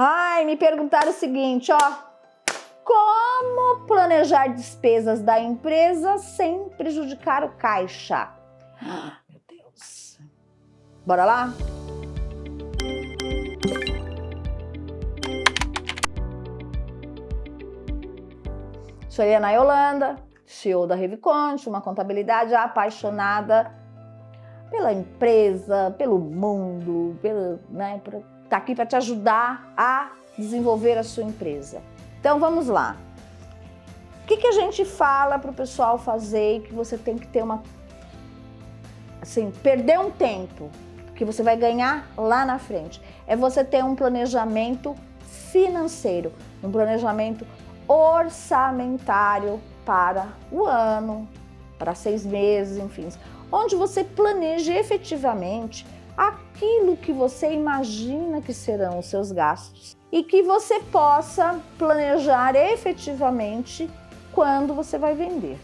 Ai, me perguntaram o seguinte, ó. Como planejar despesas da empresa sem prejudicar o caixa? Meu Deus. Bora lá? Sou Eliana Yolanda, CEO da Reviconte, uma contabilidade apaixonada pela empresa, pelo mundo, tá aqui para te ajudar a desenvolver a sua empresa. Então vamos lá. O que a gente fala para o pessoal fazer e que você tem que ter perder um tempo que você vai ganhar lá na frente? É você ter um planejamento financeiro, um planejamento orçamentário para o ano, para 6 meses, enfim, onde você planeje efetivamente aquilo que você imagina que serão os seus gastos e que você possa planejar efetivamente quando você vai vender,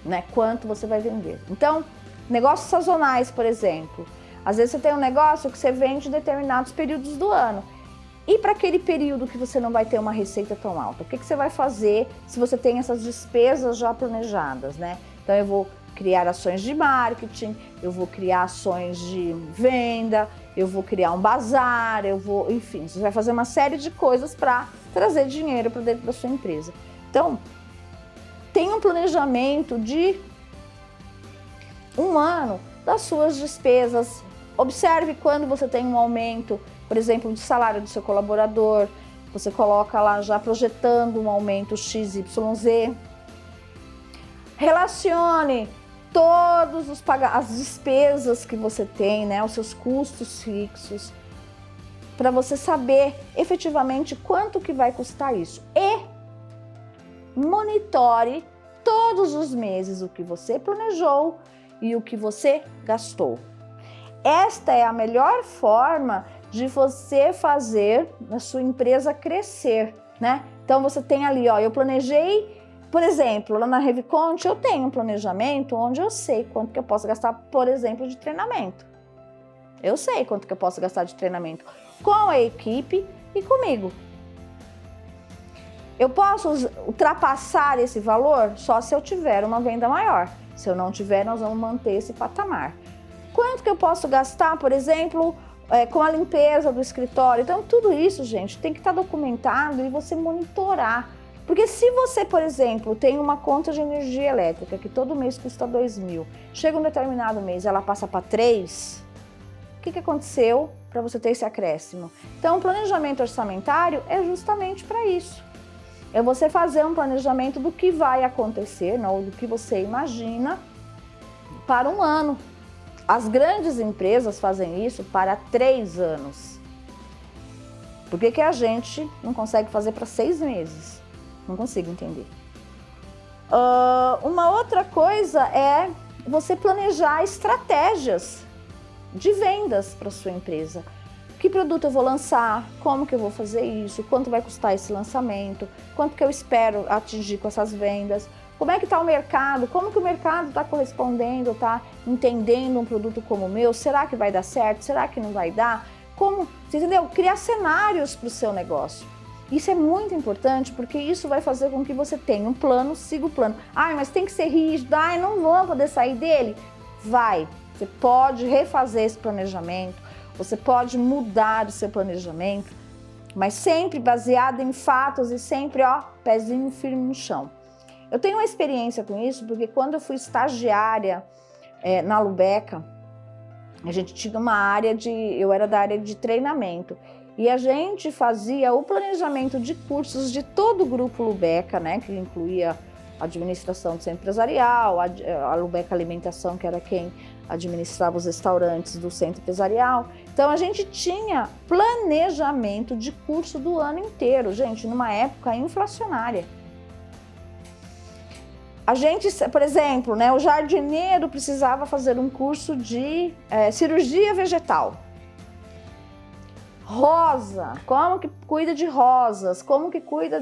né? Quanto você vai vender. Então, negócios sazonais, por exemplo. Às vezes você tem um negócio que você vende em determinados períodos do ano. E para aquele período que você não vai ter uma receita tão alta, o que você vai fazer se você tem essas despesas já planejadas, né? Então eu vou criar ações de marketing, eu vou criar ações de venda, eu vou criar um bazar, enfim, você vai fazer uma série de coisas para trazer dinheiro para dentro da sua empresa. Então, tenha um planejamento de um ano das suas despesas. Observe quando você tem um aumento, por exemplo, de salário do seu colaborador, você coloca lá já projetando um aumento XYZ. Relacione todas as despesas que você tem, né, os seus custos fixos, para você saber efetivamente quanto que vai custar isso. E monitore todos os meses o que você planejou e o que você gastou. Esta é a melhor forma de você fazer a sua empresa crescer, né? Então você tem ali, ó, eu planejei, por exemplo, lá na Reviconte eu tenho um planejamento onde eu sei quanto que eu posso gastar, por exemplo, de treinamento. Eu sei quanto que eu posso gastar de treinamento com a equipe e comigo. Eu posso ultrapassar esse valor só se eu tiver uma venda maior. Se eu não tiver, nós vamos manter esse patamar. Quanto que eu posso gastar, por exemplo, com a limpeza do escritório? Então, tudo isso, gente, tem que estar documentado e você monitorar. Porque se você, por exemplo, tem uma conta de energia elétrica que todo mês custa 2.000, chega um determinado mês ela passa para 3, o que aconteceu para você ter esse acréscimo? Então, o planejamento orçamentário é justamente para isso. É você fazer um planejamento do que vai acontecer, não, ou do que você imagina para um ano. As grandes empresas fazem isso para 3 anos. Por que a gente não consegue fazer para 6 meses? Não consigo entender. Uma outra coisa é você planejar estratégias de vendas para sua empresa. Que produto eu vou lançar? Como que eu vou fazer isso? Quanto vai custar esse lançamento? Quanto que eu espero atingir com essas vendas? Como é que está o mercado? Como que o mercado está correspondendo, está entendendo um produto como o meu? Será que vai dar certo? Será que não vai dar? Como, você entendeu? Criar cenários para o seu negócio. Isso é muito importante porque isso vai fazer com que você tenha um plano, siga o plano. Ai, mas tem que ser rígido, ai, não vou poder sair dele. Vai, você pode refazer esse planejamento, você pode mudar o seu planejamento, mas sempre baseado em fatos e sempre, ó, pezinho firme no chão. Eu tenho uma experiência com isso, porque quando eu fui estagiária na Lubeca, a gente tinha uma área eu era da área de treinamento, e a gente fazia o planejamento de cursos de todo o grupo Lubeca, né, que incluía a administração do centro empresarial, a Lubeca Alimentação, que era quem administrava os restaurantes do centro empresarial. Então a gente tinha planejamento de curso do ano inteiro, gente, numa época inflacionária. A gente, por exemplo, né, o jardineiro precisava fazer um curso de cirurgia vegetal. Rosa, como que cuida de rosas, como que cuida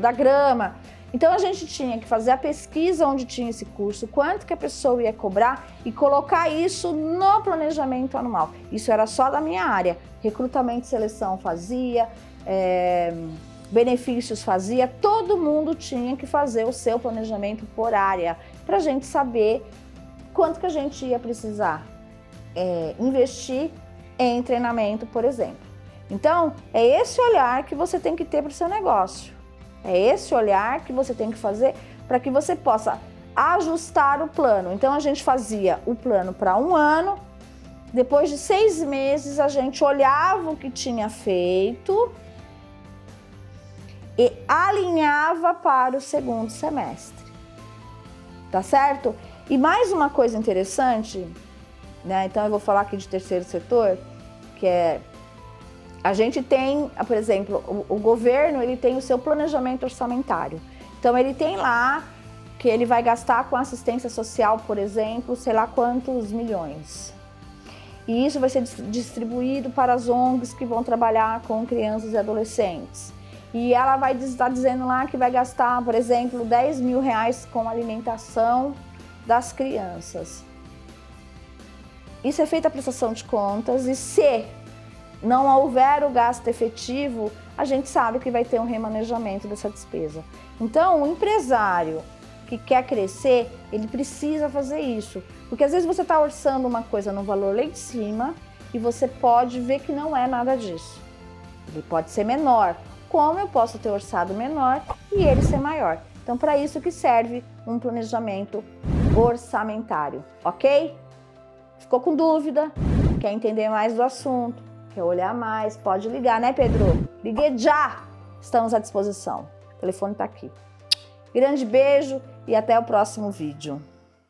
da grama. Então a gente tinha que fazer a pesquisa onde tinha esse curso, quanto que a pessoa ia cobrar e colocar isso no planejamento anual. Isso era só da minha área. Recrutamento e seleção fazia, benefícios fazia, todo mundo tinha que fazer o seu planejamento por área, para a gente saber quanto que a gente ia precisar investir em treinamento, por exemplo. Então, é esse olhar que você tem que ter para o seu negócio. É esse olhar que você tem que fazer para que você possa ajustar o plano. Então, a gente fazia o plano para um ano, depois de 6 meses, a gente olhava o que tinha feito e alinhava para o segundo semestre. Tá certo? E mais uma coisa interessante, né? Então, eu vou falar aqui de terceiro setor, que é... A gente tem, por exemplo, o governo, ele tem o seu planejamento orçamentário. Então, ele tem lá que ele vai gastar com assistência social, por exemplo, sei lá quantos milhões. E isso vai ser distribuído para as ONGs que vão trabalhar com crianças e adolescentes. E ela vai estar dizendo lá que vai gastar, por exemplo, 10 mil reais com alimentação das crianças. Isso é feita a prestação de contas e se não houver o gasto efetivo, a gente sabe que vai ter um remanejamento dessa despesa. Então, o empresário que quer crescer, ele precisa fazer isso. Porque às vezes você está orçando uma coisa no valor lá de cima e você pode ver que não é nada disso. Ele pode ser menor. Como eu posso ter orçado menor e ele ser maior? Então, para isso que serve um planejamento orçamentário, ok? Ficou com dúvida? Quer entender mais do assunto? Quer olhar mais? Pode ligar, né, Pedro? Ligue já! Estamos à disposição. O telefone está aqui. Grande beijo e até o próximo vídeo.